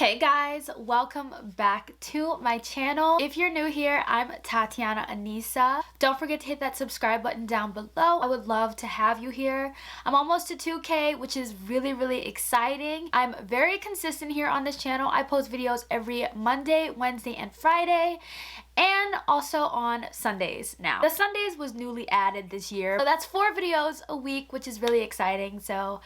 Hey guys, welcome back to my channel. If you're new here, I'm Tatiana Anissa. Don't forget to hit that subscribe button down below. I would love to have you here. I'm almost to 2K, which is really exciting. I'm very consistent here on this channel. I post videos every Monday, Wednesday, and Friday, and also on Sundays now. The Sundays was newly added this year, so that's 4 videos a week, which is really exciting. So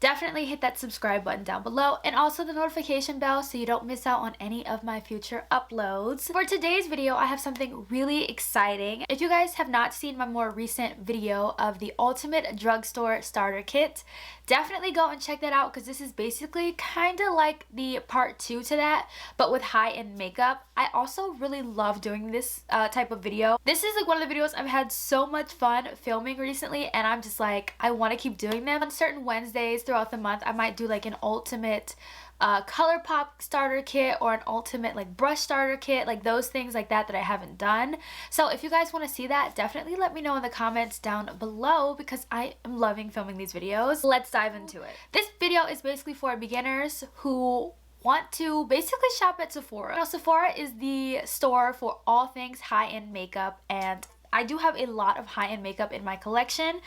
definitely hit that subscribe button down below and also the notification bell so you don't miss out on any of my future uploads. For today's video, I have something really exciting. If you guys have not seen my more recent video of the Ultimate Drugstore Starter Kit, definitely go and check that out because this is basically kind of like the part 2 to that, but with high-end makeup. I also really love doing this type of video. This is like one of the videos I've had so much fun filming recently, and I'm just like, I want to keep doing them. On certain Wednesdays throughout the month, I might do like an ultimate ColourPop starter kit or an ultimate like brush starter kit, like those things like that I haven't done. So if you guys want to see that, definitely let me know in the comments down below because I am loving filming these videos. Let's dive into it. This video is basically for beginners who want to basically shop at Sephora. Now, Sephora is the store for all things high-end makeup, and I do have a lot of high-end makeup in my collection.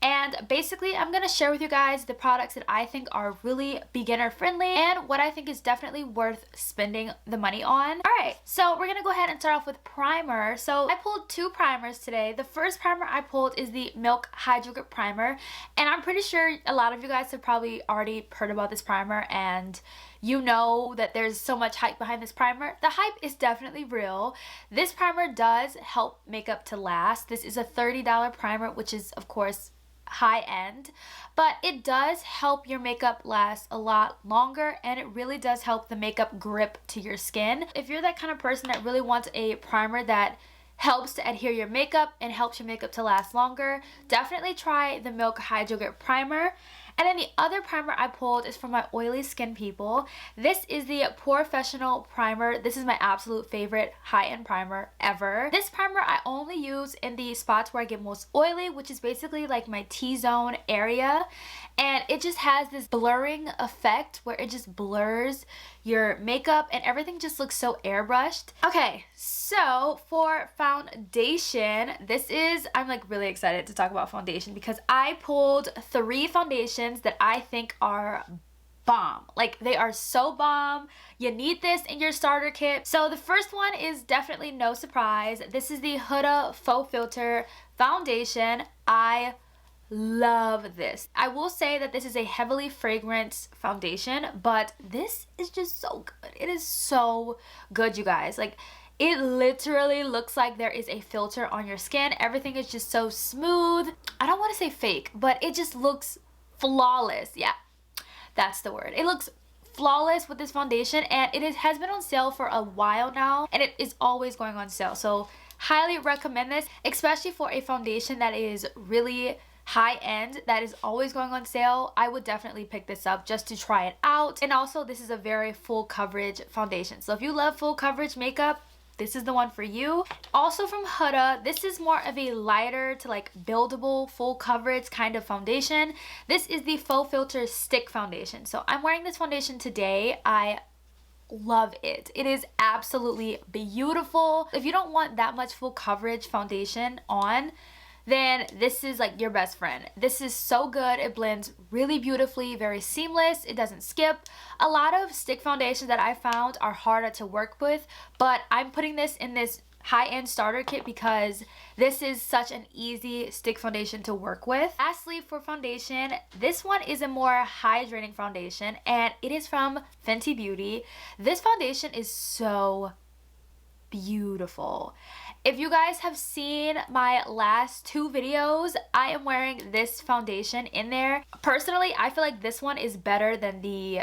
And basically, I'm going to share with you guys the products that I think are really beginner friendly and what I think is definitely worth spending the money on. Alright, so we're going to go ahead and start off with primer. So I pulled 2 primers today. The first primer I pulled is the Milk Hydro Grip Primer. And I'm pretty sure a lot of you guys have probably already heard about this primer and you know that there's so much hype behind this primer. The hype is definitely real. This primer does help makeup to last. This is a $30 primer, which is of course high end, but it does help your makeup last a lot longer, and it really does help the makeup grip to your skin. If you're that kind of person that really wants a primer that helps to adhere your makeup and helps your makeup to last longer, definitely try the Milk Hydro Grip Primer. And then the other primer I pulled is for my oily skin people. This is the Professional Primer. This is my absolute favorite high-end primer ever. This primer I only use in the spots where I get most oily, which is basically like my T-zone area. And it just has this blurring effect where it just blurs your makeup and everything just looks so airbrushed. Okay, so for foundation, I'm like really excited to talk about foundation because I pulled 3 foundations that I think are bomb. Like, they are so bomb. You need this in your starter kit. So the first one is definitely no surprise. This is the Huda Faux Filter Foundation. I love this. I will say that this is a heavily fragrance foundation, but this is just so good. It is so good, you guys. Like, it literally looks like there is a filter on your skin. Everything is just so smooth. I don't want to say fake, but it just looks flawless. Yeah, that's the word. It looks flawless with this foundation, and has been on sale for a while now, and it is always going on sale. So highly recommend this, especially for a foundation that is really high end, that is always going on sale. I would definitely pick this up just to try it out. And also, this is a very full coverage foundation. So if you love full coverage makeup, this is the one for you. Also from Huda, this is more of a lighter to like buildable full coverage kind of foundation. This is the Faux Filter Stick Foundation. So I'm wearing this foundation today. I love it. It is absolutely beautiful. If you don't want that much full coverage foundation on, then this is like your best friend. This is so good. It blends really beautifully, very seamless. It doesn't skip. A lot of stick foundations that I found are harder to work with, but I'm putting this in this high-end starter kit because this is such an easy stick foundation to work with. Lastly, for foundation, this one is a more hydrating foundation, and it is from Fenty Beauty. This foundation is so beautiful. If you guys have seen my last 2 videos, I am wearing this foundation in there. Personally, I feel like this one is better than the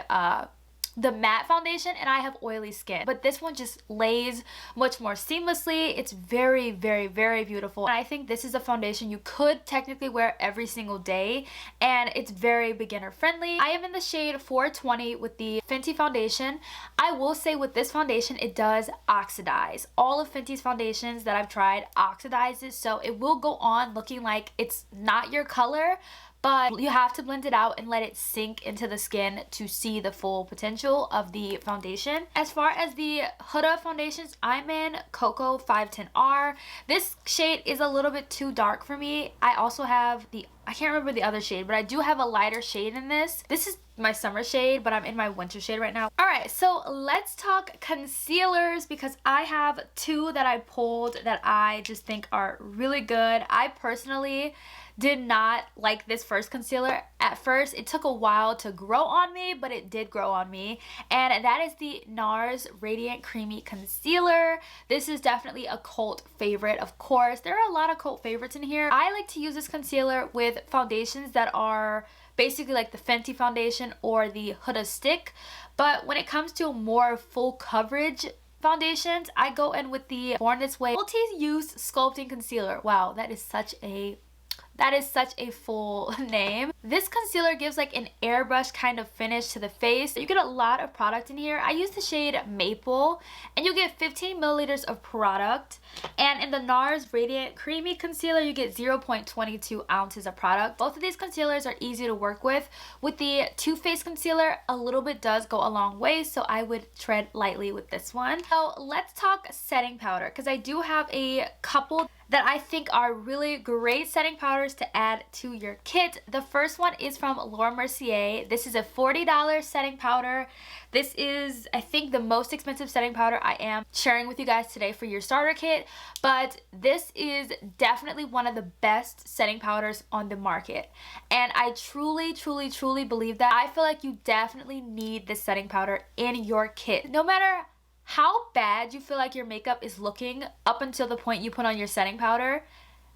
matte foundation, and I have oily skin, but this one just lays much more seamlessly. It's very beautiful, and I think this is a foundation you could technically wear every single day, and it's very beginner friendly. I am in the shade 420 with the Fenty foundation. I will say with this foundation, it does oxidize. All of Fenty's foundations that I've tried oxidizes, so it will go on looking like it's not your color, but you have to blend it out and let it sink into the skin to see the full potential of the foundation. As far as the Huda foundations, I'm in Cocoa 510R. This shade is a little bit too dark for me. I also have I can't remember the other shade, but I do have a lighter shade in this. This is my summer shade, but I'm in my winter shade right now. Alright, so let's talk concealers because I have two that I pulled that I just think are really good. I personally did not like this first concealer at first. It took a while to grow on me, but it did grow on me, and that is the NARS Radiant Creamy Concealer. This is definitely a cult favorite. Of course, there are a lot of cult favorites in here. I like to use this concealer with foundations that are basically like the Fenty foundation or the Huda stick, but when it comes to more full coverage foundations, I go in with the Born This Way Multi-Use Sculpting Concealer. Wow, that is such a full name. This concealer gives like an airbrush kind of finish to the face. You get a lot of product in here. I use the shade Maple, and you get 15 milliliters of product. And in the NARS Radiant Creamy Concealer, you get 0.22 ounces of product. Both of these concealers are easy to work with. With the Too Faced concealer, a little bit does go a long way, so I would tread lightly with this one. So let's talk setting powder, because I do have a couple that I think are really great setting powders to add to your kit. The first one is from Laura Mercier. This is a $40 setting powder. This is, I think, the most expensive setting powder I am sharing with you guys today for your starter kit, but this is definitely one of the best setting powders on the market, and I truly believe that. I feel like you definitely need this setting powder in your kit. No matter how bad you feel like your makeup is looking up until the point you put on your setting powder,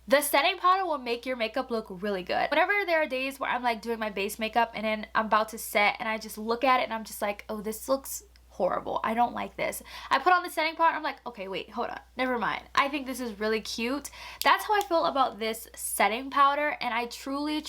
the setting powder will make your makeup look really good. Whenever there are days where I'm like doing my base makeup and then I'm about to set and I just look at it and I'm just like, oh, this looks horrible. I don't like this. I put on the setting powder, I'm like, okay, wait, hold on. Never mind. I think this is really cute. That's how I feel about this setting powder, and I truly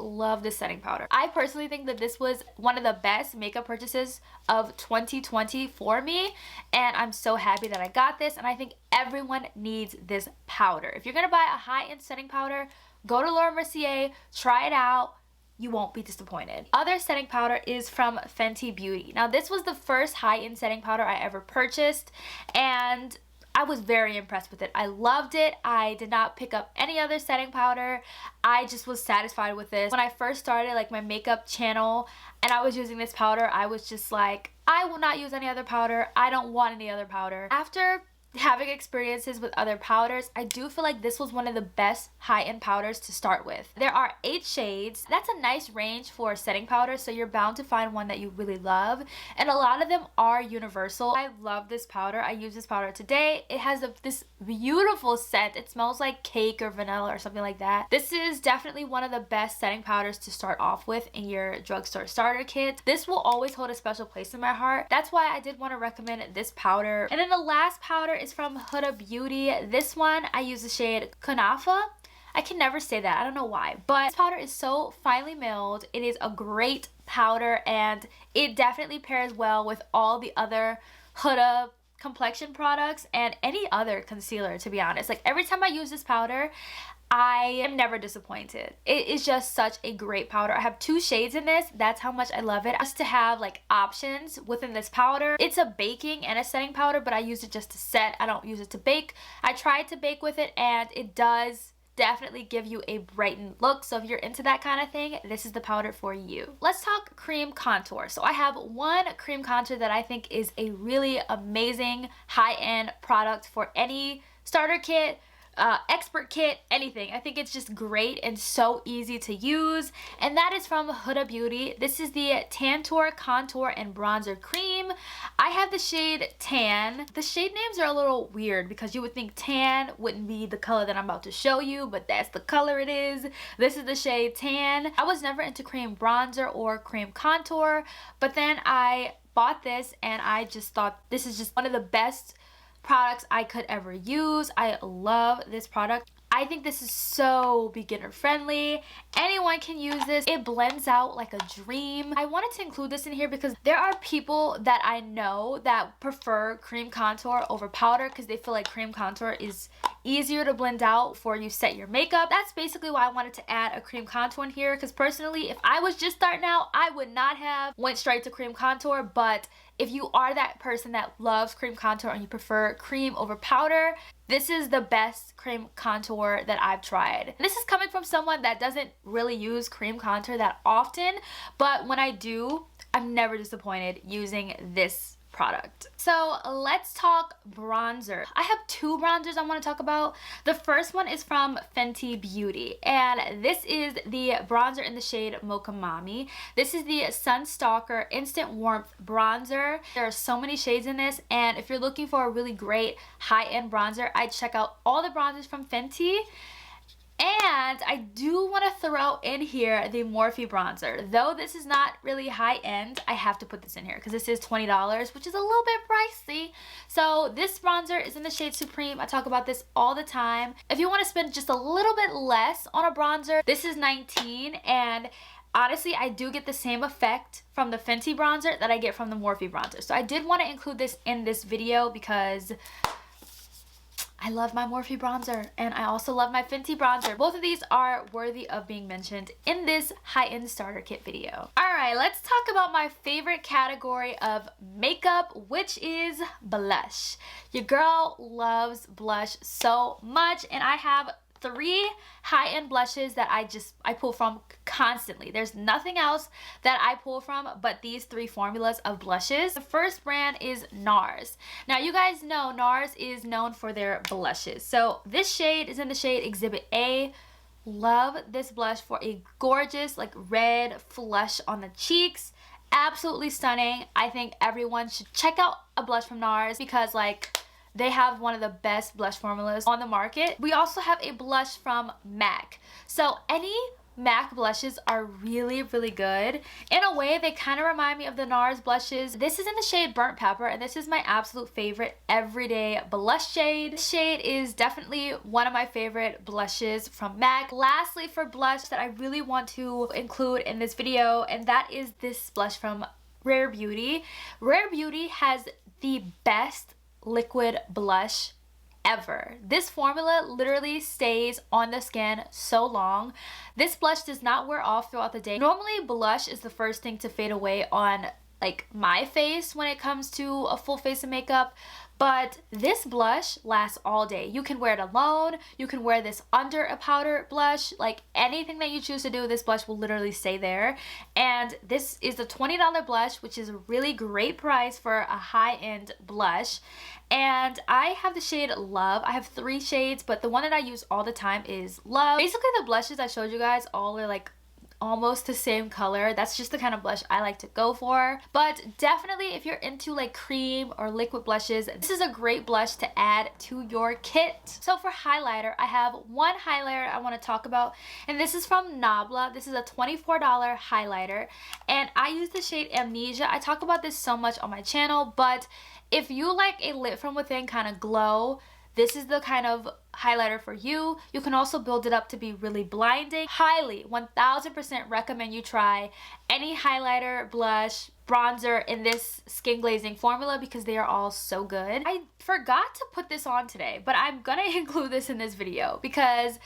love this setting powder. I personally think that this was one of the best makeup purchases of 2020 for me, and I'm so happy that I got this, and I think everyone needs this powder. If you're gonna buy a high-end setting powder, go to Laura Mercier, try it out. You won't be disappointed. Other setting powder is from Fenty Beauty. Now, this was the first high-end setting powder I ever purchased, and I was very impressed with it. I loved it. I did not pick up any other setting powder. I just was satisfied with this. When I first started like my makeup channel and I was using this powder, I was just like, I will not use any other powder. I don't want any other powder. After having experiences with other powders, I do feel like this was one of the best high-end powders to start with. There are 8 shades. That's a nice range for setting powder, so you're bound to find one that you really love, and a lot of them are universal. I love this powder. I use this powder today. It has this beautiful scent. It smells like cake or vanilla or something like that. This is definitely one of the best setting powders to start off with in your drugstore starter kit. This will always hold a special place in my heart. That's why I did want to recommend this powder. And then the last powder is from Huda Beauty. This one, I use the shade Kunfya. I can never say that. I don't know why. But this powder is so finely milled. It is a great powder, and it definitely pairs well with all the other Huda complexion products and any other concealer, to be honest. Like, every time I use this powder, I am never disappointed. It is just such a great powder. I have 2 shades in this. That's how much I love it. Just to have like options within this powder. It's a baking and a setting powder, but I use it just to set. I don't use it to bake. I tried to bake with it, and it does definitely give you a brightened look. So if you're into that kind of thing, this is the powder for you. Let's talk cream contour. So I have one cream contour that I think is a really amazing high-end product for any starter kit, expert kit, anything. I think it's just great and so easy to use, and that is from Huda Beauty. This is the Tantour Contour and Bronzer Cream. I have the shade Tan. The shade names are a little weird because you would think tan wouldn't be the color that I'm about to show you, but that's the color it is. This is the shade Tan. I was never into cream bronzer or cream contour, but then I bought this and I just thought this is just one of the best products I could ever use. I love this product. I think this is so beginner friendly. Anyone can use this. It blends out like a dream. I wanted to include this in here because there are people that I know that prefer cream contour over powder because they feel like cream contour is easier to blend out before you set your makeup. That's basically why I wanted to add a cream contour in here, because personally, if I was just starting out, I would not have went straight to cream contour. But if you are that person that loves cream contour and you prefer cream over powder, this is the best cream contour that I've tried. This is coming from someone that doesn't really use cream contour that often, but when I do, I'm never disappointed using this product. So let's talk bronzer. I have two bronzers I want to talk about. The first one is from Fenty Beauty, and this is the bronzer in the shade Mocha Mami. This is the Sun Stalker Instant Warmth Bronzer. There are so many shades in this, and if you're looking for a really great high-end bronzer, I'd check out all the bronzers from Fenty. And I do want to throw in here the Morphe bronzer. Though this is not really high-end, I have to put this in here because this is $20, which is a little bit pricey. So this bronzer is in the shade Supreme. I talk about this all the time. If you want to spend just a little bit less on a bronzer, this is $19, and honestly, I do get the same effect from the Fenty bronzer that I get from the Morphe bronzer. So I did want to include this in this video because I love my Morphe bronzer and I also love my Fenty bronzer. Both of these are worthy of being mentioned in this high-end starter kit video. Alright, let's talk about my favorite category of makeup, which is blush. Your girl loves blush so much, and I have three high-end blushes that I pull from constantly. There's nothing else that I pull from but these three formulas of blushes. The first brand is NARS. Now you guys know NARS is known for their blushes. So this shade is in the shade Exhibit A. Love this blush for a gorgeous like red flush on the cheeks. Absolutely stunning. I think everyone should check out a blush from NARS because like they have one of the best blush formulas on the market. We also have a blush from MAC. So any MAC blushes are really, really good. In a way, they kind of remind me of the NARS blushes. This is in the shade Burnt Pepper, and this is my absolute favorite everyday blush shade. This shade is definitely one of my favorite blushes from MAC. Lastly, for blush that I really want to include in this video, and that is this blush from Rare Beauty. Rare Beauty has the best liquid blush ever. This formula literally stays on the skin so long. This blush does not wear off throughout the day. Normally blush is the first thing to fade away on like my face when it comes to a full face of makeup, but this blush lasts all day. You can wear it alone, you can wear this under a powder blush, like anything that you choose to do, this blush will literally stay there. And this is a $20 blush, which is a really great price for a high-end blush. And I have the shade Love. I have three shades, but the one that I use all the time is Love. Basically the blushes I showed you guys all are like almost the same color. That's just the kind of blush I like to go for. But definitely if you're into like cream or liquid blushes, this is a great blush to add to your kit. So for highlighter, I have one highlighter I want to talk about, and this is from Nabla. This is a $24 highlighter, and I use the shade Amnesia. I talk about this so much on my channel, but if you like a lit from within kind of glow, this is the kind of highlighter for you. You can also build it up to be really blinding. Highly, 1000% recommend you try any highlighter, blush, bronzer in this skin glazing formula because they are all so good. I forgot to put this on today, but I'm gonna include this in this video because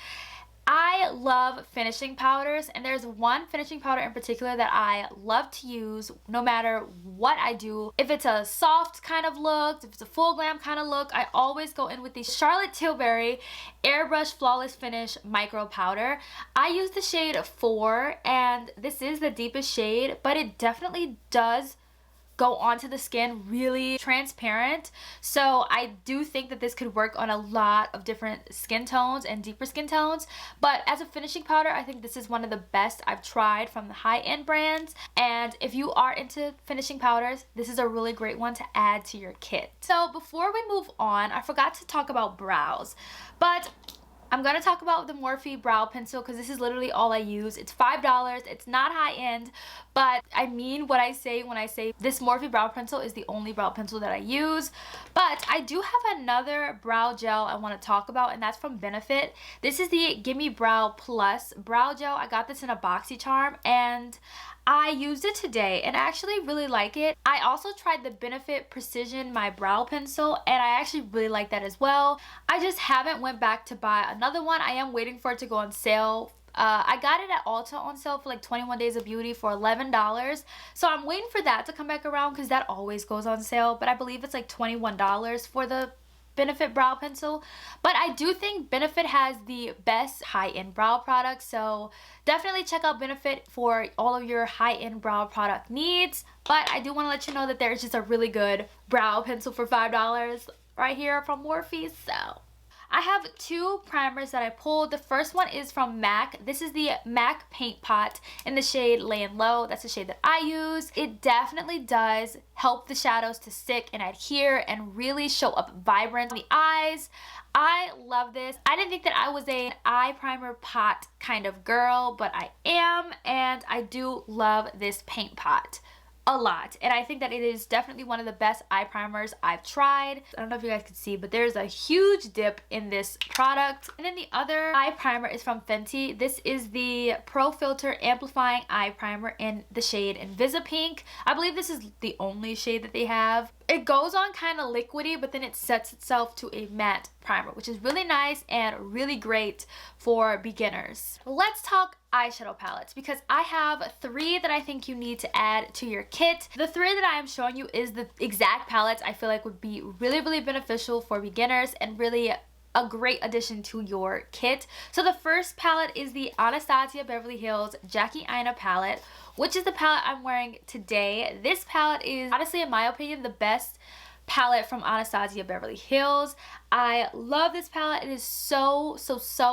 I love finishing powders, and there's one finishing powder in particular that I love to use no matter what I do. If it's a soft kind of look, if it's a full glam kind of look, I always go in with the Charlotte Tilbury Airbrush Flawless Finish Micro Powder. I use the shade 4, and this is the deepest shade, but it definitely does go onto the skin really transparent. So I do think that this could work on a lot of different skin tones and deeper skin tones. But as a finishing powder, I think this is one of the best I've tried from the high-end brands. And if you are into finishing powders, this is a really great one to add to your kit. So before we move on, I forgot to talk about brows. But I'm gonna talk about the Morphe brow pencil because this is literally all I use. It's $5. It's not high end, but I mean what I say when I say this Morphe brow pencil is the only brow pencil that I use. But I do have another brow gel I want to talk about, and that's from Benefit. This is the Gimme Brow Plus brow gel. I got this in a BoxyCharm, and I used it today and I actually really like it. I also tried the Benefit Precision My Brow Pencil, and I actually really like that as well. I just haven't went back to buy another one. I am waiting for it to go on sale. I got it at Ulta on sale for like 21 Days of Beauty for $11. So I'm waiting for that to come back around because that always goes on sale. But I believe it's like $21 for the Benefit brow pencil. But I do think Benefit has the best high-end brow products, so definitely check out Benefit for all of your high-end brow product needs. But I do want to let you know that there's just a really good brow pencil for $5 right here from Morphe. So I have two primers that I pulled. The first one is from MAC. This is the MAC Paint Pot in the shade Laying Low. That's the shade that I use. It definitely does help the shadows to stick and adhere and really show up vibrant in the eyes. I love this. I didn't think that I was an eye primer pot kind of girl, but I am, and I do love this paint pot a lot, and I think that it is definitely one of the best eye primers I've tried. I don't know if you guys can see, but there's a huge dip in this product. And then the other eye primer is from Fenty. This is the Pro Filter Amplifying Eye Primer in the shade Invisipink. I believe this is the only shade that they have. It goes on kind of liquidy, but then it sets itself to a matte primer, which is really nice and really great for beginners. Let's talk eyeshadow palettes, because I have 3 that I think you need to add to your kit. The 3 that I am showing you is the exact palettes I feel like would be really beneficial for beginners and really a great addition to your kit. So the first palette is the Anastasia Beverly Hills Jackie Aina palette, which is the palette I'm wearing today. This palette is honestly, in my opinion, the best palette from Anastasia Beverly Hills. I love this palette. It is so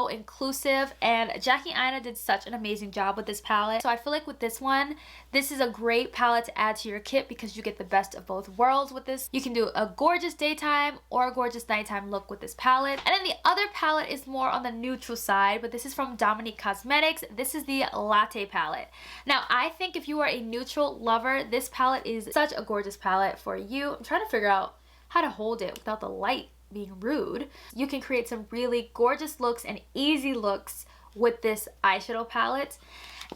inclusive, and Jackie Aina did such an amazing job with this palette. So I feel like with this one, this is a great palette to add to your kit because you get the best of both worlds with this. You can do a gorgeous daytime or a gorgeous nighttime look with this palette. And then the other palette is more on the neutral side, but this is from Dominique Cosmetics. This is the Latte palette. Now, I think if you are a neutral lover, this palette is such a gorgeous palette for you. I'm trying to figure out how to hold it without the light being rude. You can create some really gorgeous looks and easy looks with this eyeshadow palette.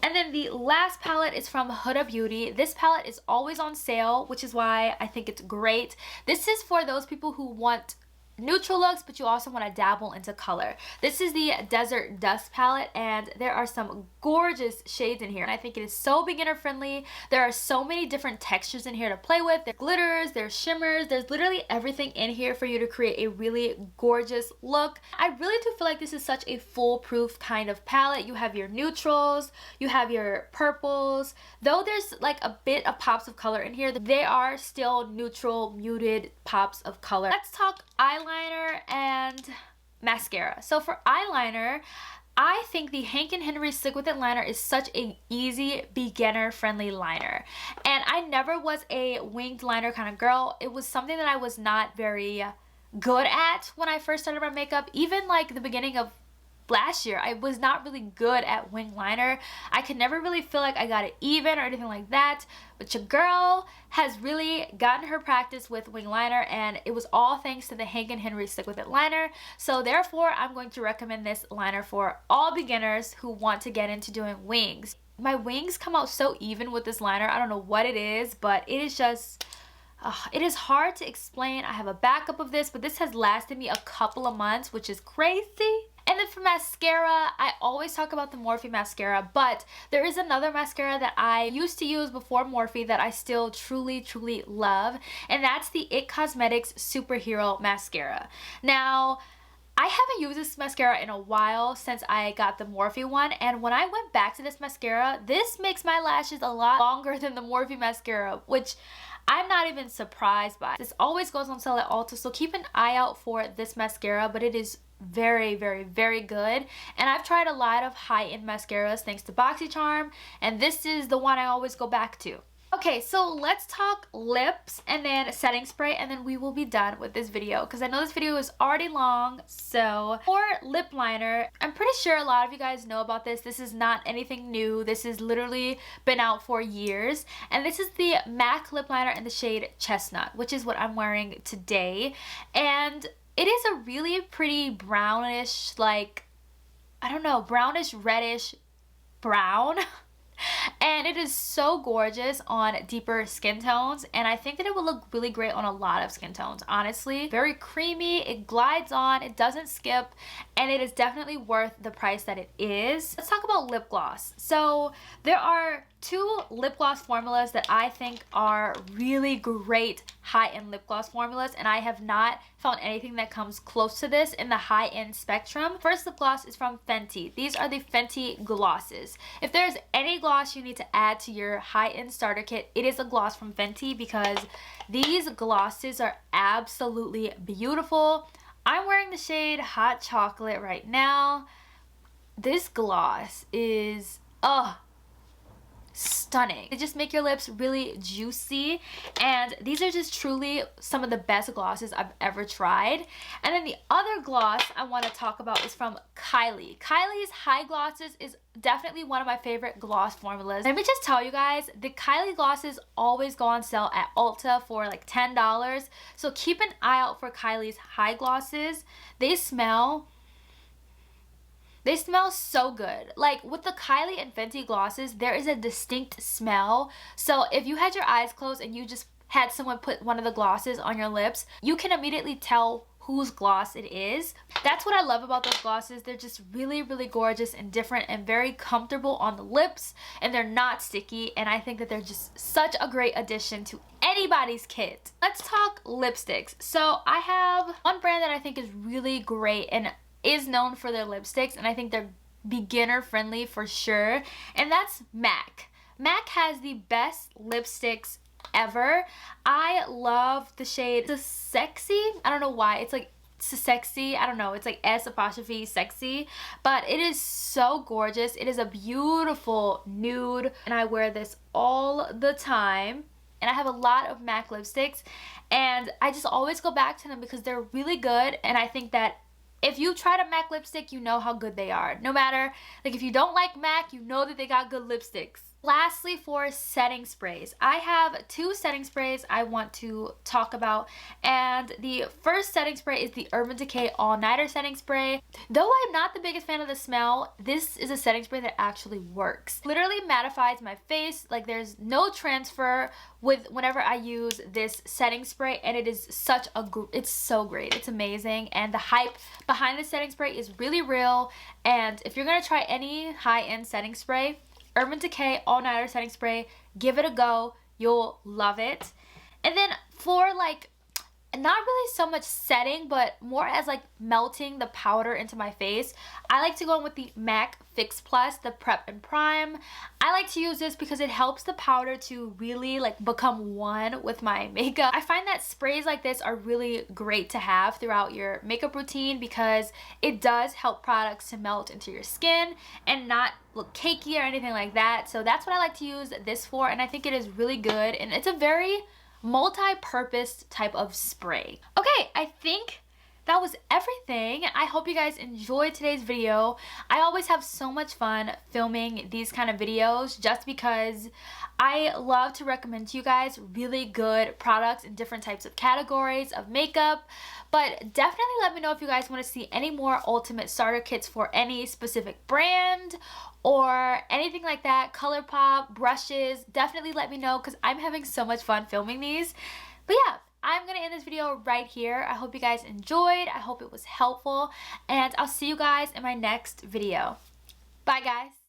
And then the last palette is from Huda Beauty. This palette is always on sale, which is why I think it's great. This is for those people who want neutral looks, but you also want to dabble into color. This is the Desert Dust palette, and there are some gorgeous shades in here, and I think it is so beginner friendly. There are so many different textures in here to play with. There's glitters, there's shimmers, there's literally everything in here for you to create a really gorgeous look. I really do feel like this is such a foolproof kind of palette. You have your neutrals, you have your purples. Though there's like a bit of pops of color in here, they are still neutral, muted pops of color. Let's talk eyeliner and mascara. So for eyeliner, I think the Hank & Henry Stick With It liner is such an easy, beginner-friendly liner. And I never was a winged liner kind of girl. It was something that I was not very good at when I first started my makeup. Even like the beginning of last year, I was not really good at wing liner. I could never really feel like I got it even or anything like that. But your girl has really gotten her practice with wing liner, and it was all thanks to the Hank & Henry Stick With It liner. So therefore, I'm going to recommend this liner for all beginners who want to get into doing wings. My wings come out so even with this liner. I don't know what it is, but it is just... it is hard to explain. I have a backup of this, but this has lasted me a couple of months, which is crazy. And then for mascara, I always talk about the Morphe mascara, but there is another mascara that I used to use before Morphe that I still truly love, and that's the IT Cosmetics Superhero Mascara. Now, I haven't used this mascara in a while since I got the Morphe one, and when I went back to this mascara, this makes my lashes a lot longer than the Morphe mascara, which I'm not even surprised by. This always goes on sale at Ulta, so keep an eye out for this mascara, but it is very good. And I've tried a lot of high-end mascaras thanks to BoxyCharm, and this is the one I always go back to. Okay, so let's talk lips and then setting spray, and then we will be done with this video because I know this video is already long. So for lip liner, I'm pretty sure a lot of you guys know about this. This is not anything new. This has literally been out for years, and this is the MAC lip liner in the shade Chestnut, which is what I'm wearing today. And it is a really pretty brownish, like, I don't know, brownish reddish brown. And it is so gorgeous on deeper skin tones, and I think that it will look really great on a lot of skin tones, honestly. Very creamy, it glides on, it doesn't skip, and it is definitely worth the price that it is. Let's talk about lip gloss. So there are two lip gloss formulas that I think are really great high-end lip gloss formulas, and I have not found anything that comes close to this in the high-end spectrum. First lip gloss is from Fenty. These are the Fenty glosses. If there's any gloss you need to add to your high-end starter kit, it is a gloss from Fenty, because these glosses are absolutely beautiful. I'm wearing the shade Hot Chocolate right now. This gloss is stunning. They just make your lips really juicy, and these are just truly some of the best glosses I've ever tried. And then the other gloss I want to talk about is from Kylie. Kylie's High Glosses is definitely one of my favorite gloss formulas. Let me just tell you guys, the Kylie glosses always go on sale at Ulta for like $10, so keep an eye out for Kylie's High Glosses. They smell so good. Like with the Kylie and Fenty glosses, there is a distinct smell. So if you had your eyes closed and you just had someone put one of the glosses on your lips, you can immediately tell whose gloss it is. That's what I love about those glosses. They're just really, really gorgeous and different and very comfortable on the lips, and they're not sticky, and I think that they're just such a great addition to anybody's kit. Let's talk lipsticks. So I have one brand that I think is really great and is known for their lipsticks, and I think they're beginner friendly for sure, and that's MAC. MAC has the best lipsticks ever. I love the shade Sexy. I don't know why. It's like sexy. I don't know. It's like S''sexy, but it is so gorgeous. It is a beautiful nude, and I wear this all the time. And I have a lot of MAC lipsticks, and I just always go back to them because they're really good, and I think that if you tried a MAC lipstick, you know how good they are. No matter, like if you don't like MAC, you know that they got good lipsticks. Lastly, for setting sprays, I have two setting sprays I want to talk about, and the first setting spray is the Urban Decay All Nighter setting spray. Though I'm not the biggest fan of the smell, this is a setting spray that actually works. Literally mattifies my face, like there's no transfer whenever I use this setting spray, and it is such a it's so great. It's amazing, and the hype behind the setting spray is really real. And if you're gonna try any high-end setting spray, Urban Decay All Nighter setting spray, give it a go. You'll love it. And then for like, not really so much setting, but more as like melting the powder into my face, I like to go in with the MAC Fix Plus, the Prep and Prime. I like to use this because it helps the powder to really like become one with my makeup. I find that sprays like this are really great to have throughout your makeup routine because it does help products to melt into your skin and not look cakey or anything like that. So that's what I like to use this for, and I think it is really good, and it's a very multi-purpose type of spray. Okay, I think that was everything. I hope you guys enjoyed today's video. I always have so much fun filming these kind of videos just because I love to recommend to you guys really good products in different types of categories of makeup. But definitely let me know if you guys want to see any more ultimate starter kits for any specific brand or anything like that. ColourPop, brushes, definitely let me know because I'm having so much fun filming these. But yeah, I'm going to end this video right here. I hope you guys enjoyed. I hope it was helpful, and I'll see you guys in my next video. Bye guys.